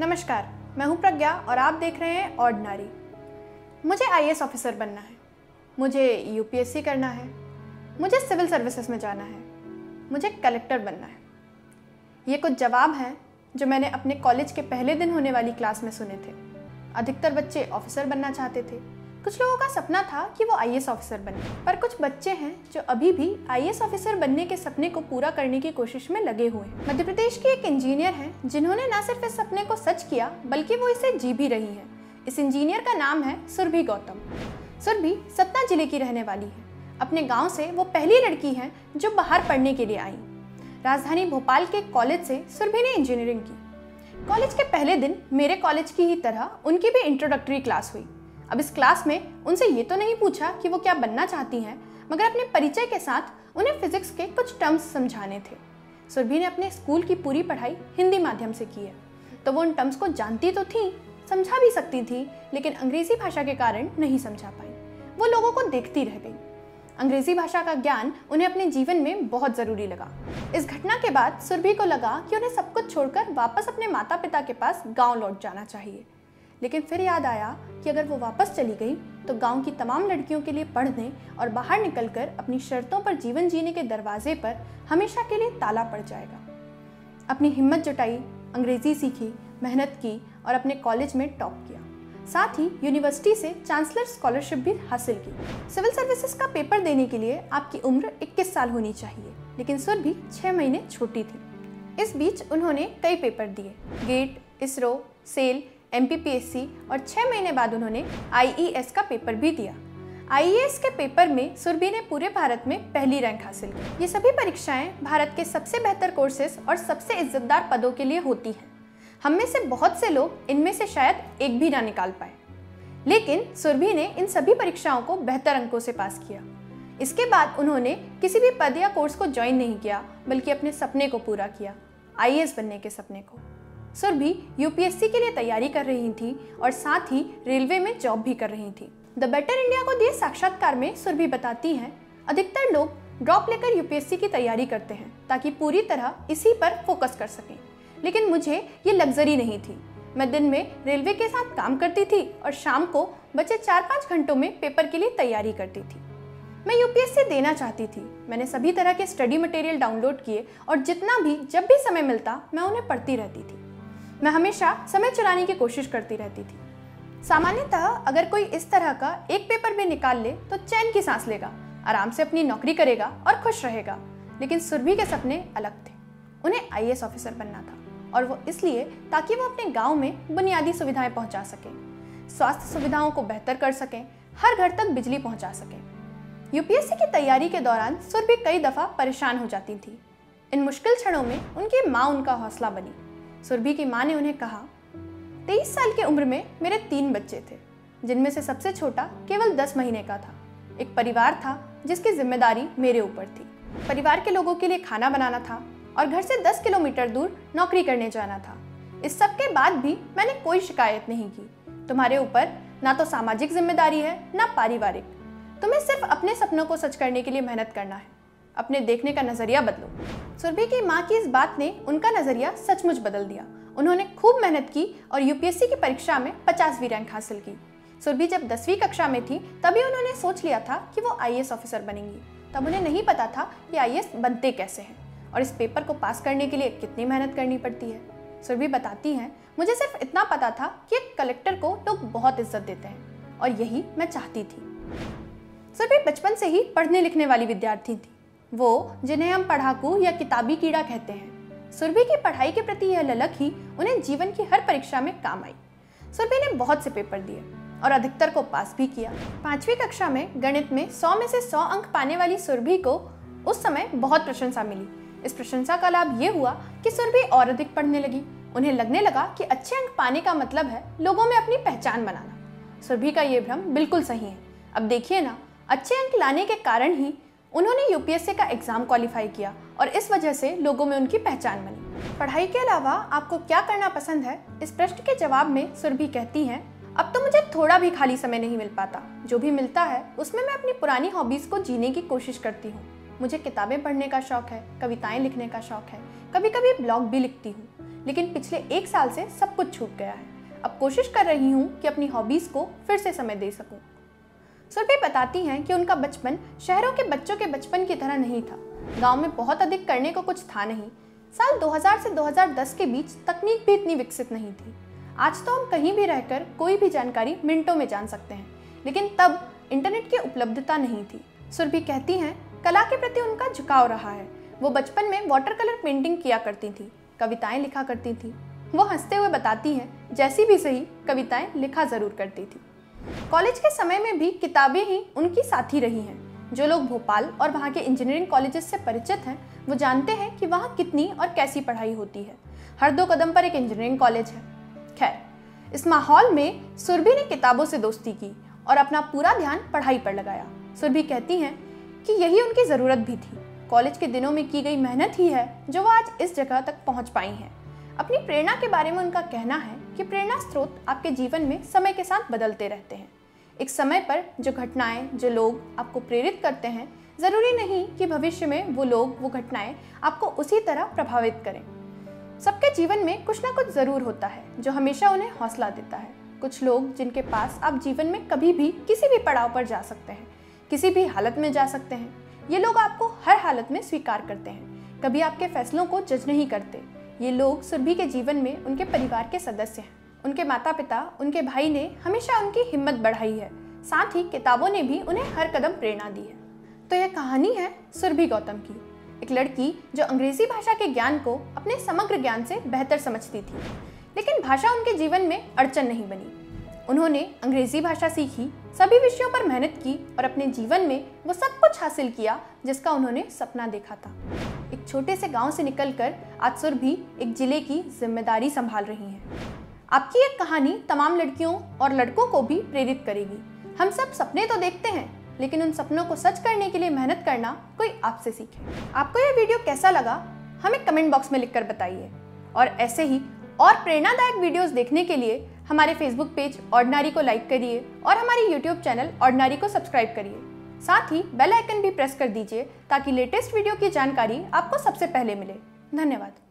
नमस्कार, मैं हूं प्रज्ञा और आप देख रहे हैं ऑर्डिनरी। मुझे आईएएस ऑफिसर बनना है, मुझे यूपीएससी करना है, मुझे सिविल सर्विसेज में जाना है, मुझे कलेक्टर बनना है। ये कुछ जवाब हैं जो मैंने अपने कॉलेज के पहले दिन होने वाली क्लास में सुने थे। अधिकतर बच्चे ऑफिसर बनना चाहते थे। कुछ लोगों का सपना था कि वो आईएएस ऑफिसर बने, पर कुछ बच्चे हैं जो अभी भी आईएएस ऑफिसर बनने के सपने को पूरा करने की कोशिश में लगे हुए हैं। मध्य प्रदेश की एक इंजीनियर हैं जिन्होंने न सिर्फ इस सपने को सच किया बल्कि वो इसे जी भी रही हैं। इस इंजीनियर का नाम है सुरभि गौतम। सुरभि सतना जिले की रहने वाली है। अपने गाँव से वो पहली लड़की है जो बाहर पढ़ने के लिए आई। राजधानी भोपाल के कॉलेज से सुरभि ने इंजीनियरिंग की। कॉलेज के पहले दिन मेरे कॉलेज की ही तरह उनकी भी इंट्रोडक्टरी क्लास हुई। अब इस क्लास में उनसे ये तो नहीं पूछा कि वो क्या बनना चाहती हैं, मगर अपने परिचय के साथ उन्हें फिजिक्स के कुछ टर्म्स समझाने थे। सुरभि ने अपने स्कूल की पूरी पढ़ाई हिंदी माध्यम से की है, तो वो उन टर्म्स को जानती तो थी, समझा भी सकती थी, लेकिन अंग्रेजी भाषा के कारण नहीं समझा पाई। वो लोगों को देखती रह गई। अंग्रेजी भाषा का ज्ञान उन्हें अपने जीवन में बहुत ज़रूरी लगा। इस घटना के बाद सुरभि को लगा कि उन्हें सब कुछ छोड़कर वापस अपने माता पिता के पास गाँव लौट जाना चाहिए। लेकिन फिर याद आया कि अगर वो वापस चली गई तो गांव की तमाम लड़कियों के लिए पढ़ने और बाहर निकलकर अपनी शर्तों पर जीवन जीने के दरवाजे पर हमेशा के लिए ताला पड़ जाएगा। अपनी हिम्मत जुटाई, अंग्रेजी सीखी, मेहनत की और अपने कॉलेज में टॉप किया। साथ ही यूनिवर्सिटी से चांसलर स्कॉलरशिप भी हासिल की। सिविल सर्विसेज का पेपर देने के लिए आपकी उम्र 21 साल होनी चाहिए, लेकिन सुरभि 6 महीने छोटी थी। इस बीच उन्होंने कई पेपर दिए, गेट, इसरो, सेल, MPPSC और 6 महीने बाद उन्होंने IES का पेपर भी दिया। IES के पेपर में सुरभि ने पूरे भारत में पहली रैंक हासिल की। ये सभी परीक्षाएं भारत के सबसे बेहतर कोर्सेज और सबसे इज्जतदार पदों के लिए होती हैं। हम में से बहुत से लोग इनमें से शायद एक भी ना निकाल पाए, लेकिन सुरभि ने इन सभी परीक्षाओं को बेहतर अंकों से पास किया। इसके बाद उन्होंने किसी भी पद या कोर्स को ज्वाइन नहीं किया, बल्कि अपने सपने को पूरा किया, IAS बनने के सपने को। सुरभि यूपीएससी के लिए तैयारी कर रही थी और साथ ही रेलवे में जॉब भी कर रही थी। द बेटर इंडिया को दिए साक्षात्कार में सुरभि बताती हैं, अधिकतर लोग ड्रॉप लेकर यूपीएससी की तैयारी करते हैं ताकि पूरी तरह इसी पर फोकस कर सकें, लेकिन मुझे ये लग्जरी नहीं थी। मैं दिन में रेलवे के साथ काम करती थी और शाम को बचे 4-5 घंटों में पेपर के लिए तैयारी करती थी। मैं यूपीएससी देना चाहती थी। मैंने सभी तरह के स्टडी मटेरियल डाउनलोड किए और जितना भी जब भी समय मिलता मैं उन्हें पढ़ती रहती थी। मैं हमेशा समय चुराने की कोशिश करती रहती थी। सामान्यतः अगर कोई इस तरह का एक पेपर भी निकाल ले तो चैन की सांस लेगा, आराम से अपनी नौकरी करेगा और खुश रहेगा। लेकिन सुरभि के सपने अलग थे। उन्हें आईएएस ऑफिसर बनना था, और वो इसलिए ताकि वो अपने गांव में बुनियादी सुविधाएं पहुंचा सकें, स्वास्थ्य सुविधाओं को बेहतर कर सकें, हर घर तक बिजली पहुंचा सकें। यूपीएससी की तैयारी के दौरान सुरभि कई दफ़ा परेशान हो जाती थी। इन मुश्किल क्षणों में उनकी माँ उनका हौसला बनी। सुरभि की माँ ने उन्हें कहा, 23 साल की उम्र में मेरे 3 बच्चे थे, जिनमें से सबसे छोटा केवल 10 महीने का था। एक परिवार था जिसकी जिम्मेदारी मेरे ऊपर थी। परिवार के लोगों के लिए खाना बनाना था और घर से 10 किलोमीटर दूर नौकरी करने जाना था। इस सब के बाद भी मैंने कोई शिकायत नहीं की। तुम्हारे ऊपर ना तो सामाजिक जिम्मेदारी है ना पारिवारिक। तुम्हें सिर्फ अपने सपनों को सच करने के लिए मेहनत करना है। अपने देखने का नजरिया बदलो। सुरभि की माँ की इस बात ने उनका नजरिया सचमुच बदल दिया। उन्होंने खूब मेहनत की और यूपीएससी की परीक्षा में 50वीं रैंक हासिल की। सुरभि जब 10वीं कक्षा में थी तभी उन्होंने सोच लिया था कि वो आईएएस ऑफिसर बनेंगी। तब उन्हें नहीं पता था कि आईएएस बनते कैसे हैं और इस पेपर को पास करने के लिए कितनी मेहनत करनी पड़ती है। सुरभि बताती हैं, मुझे सिर्फ इतना पता था कि एक कलेक्टर को लोग बहुत इज्जत देते हैं और यही मैं चाहती थी। सुरभि बचपन से ही पढ़ने लिखने वाली विद्यार्थी थी, वो जिन्हें हम पढ़ाकू या किताबी कीड़ा कहते हैं। सुरभि की पढ़ाई के प्रति यह ललक ही उन्हें जीवन की हर परीक्षा में काम आई। सुरभि ने बहुत से पेपर दिए और अधिकतर को पास भी किया। 5वीं कक्षा में गणित में 100 में से 100 अंक पाने वाली सुरभि को उस समय बहुत प्रशंसा मिली। इस प्रशंसा का लाभ ये हुआ कि सुरभि और अधिक पढ़ने लगी। उन्हें लगने लगा कि अच्छे अंक पाने का मतलब है लोगों में अपनी पहचान बनाना। सुरभि का ये भ्रम बिल्कुल सही है। अब देखिए ना, अच्छे अंक लाने के कारण ही उन्होंने यूपीएससी का एग्जाम क्वालिफाई किया और इस वजह से लोगों में उनकी पहचान बनी। पढ़ाई के अलावा आपको क्या करना पसंद है, इस प्रश्न के जवाब में सुरभि कहती हैं, अब तो मुझे थोड़ा भी खाली समय नहीं मिल पाता। जो भी मिलता है उसमें मैं अपनी पुरानी हॉबीज को जीने की कोशिश करती हूँ। मुझे किताबें पढ़ने का शौक है, कविताएं लिखने का शौक है, कभी कभी ब्लॉग भी लिखती हूँ। लेकिन पिछले 1 साल से सब कुछ छूट गया है। अब कोशिश कर रही हूँ कि अपनी हॉबीज़ को फिर से समय दे सकूँ। सुरभि बताती हैं कि उनका बचपन शहरों के बच्चों के बचपन की तरह नहीं था। गांव में बहुत अधिक करने को कुछ था नहीं। साल 2000 से 2010 के बीच तकनीक भी इतनी विकसित नहीं थी। आज तो हम कहीं भी रहकर कोई भी जानकारी मिनटों में जान सकते हैं, लेकिन तब इंटरनेट की उपलब्धता नहीं थी। सुरभि कहती हैं कला के प्रति उनका झुकाव रहा है। वो बचपन में वाटर कलर पेंटिंग किया करती थी, कविताएं लिखा करती थी। वो हंसते हुए बताती हैं जैसी भी सही कविताएं लिखा जरूर करती थी। कॉलेज के समय में भी किताबें ही उनकी साथी रही हैं। जो लोग भोपाल और वहाँ के इंजीनियरिंग कॉलेजेस से परिचित हैं वो जानते हैं कि वहाँ कितनी और कैसी पढ़ाई होती है। हर 2 कदम पर एक इंजीनियरिंग कॉलेज है। खैर, इस माहौल में सुरभि ने किताबों से दोस्ती की और अपना पूरा ध्यान पढ़ाई पर लगाया। सुरभि कहती हैं कि यही उनकी ज़रूरत भी थी। कॉलेज के दिनों में की गई मेहनत ही है जो वो आज इस जगह तक पहुँच पाई हैं। अपनी प्रेरणा के बारे में उनका कहना है कि प्रेरणा स्रोत आपके जीवन में समय के साथ बदलते रहते हैं। एक समय पर जो घटनाएं, जो लोग आपको प्रेरित करते हैं, ज़रूरी नहीं कि भविष्य में वो लोग, वो घटनाएं आपको उसी तरह प्रभावित करें। सबके जीवन में कुछ ना कुछ ज़रूर होता है जो हमेशा उन्हें हौसला देता है। कुछ लोग जिनके पास आप जीवन में कभी भी किसी भी पड़ाव पर जा सकते हैं, किसी भी हालत में जा सकते हैं। ये लोग आपको हर हालत में स्वीकार करते हैं, कभी आपके फैसलों को जज नहीं करते। ये लोग सुरभि के जीवन में उनके परिवार के सदस्य हैं। उनके माता पिता, उनके भाई ने हमेशा उनकी हिम्मत बढ़ाई है। साथ ही किताबों ने भी उन्हें हर कदम प्रेरणा दी है। तो यह कहानी है सुरभि गौतम की, एक लड़की जो अंग्रेजी भाषा के ज्ञान को अपने समग्र ज्ञान से बेहतर समझती थी, लेकिन भाषा उनके जीवन में अड़चन नहीं बनी। उन्होंने अंग्रेजी भाषा सीखी, सभी विषयों पर मेहनत की और अपने जीवन में वो सब कुछ हासिल किया जिसका उन्होंने सपना देखा था। एक छोटे से गांव से निकलकर आज सुरभि एक जिले की जिम्मेदारी संभाल रही हैं। आपकी एक कहानी तमाम लड़कियों और लड़कों को भी प्रेरित करेगी। हम सब सपने तो देखते हैं, लेकिन उन सपनों को सच करने के लिए मेहनत करना कोई आपसे सीखे। आपको यह वीडियो कैसा लगा हमें कमेंट बॉक्स में लिखकर बताइए। और ऐसे ही और प्रेरणादायक वीडियोस देखने के लिए हमारे फेसबुक पेज ऑर्डिनरी को लाइक करिए और हमारे यूट्यूब चैनल ऑर्डिनरी को सब्सक्राइब करिए। साथ ही बेल आइकन भी प्रेस कर दीजिए ताकि लेटेस्ट वीडियो की जानकारी आपको सबसे पहले मिले। धन्यवाद।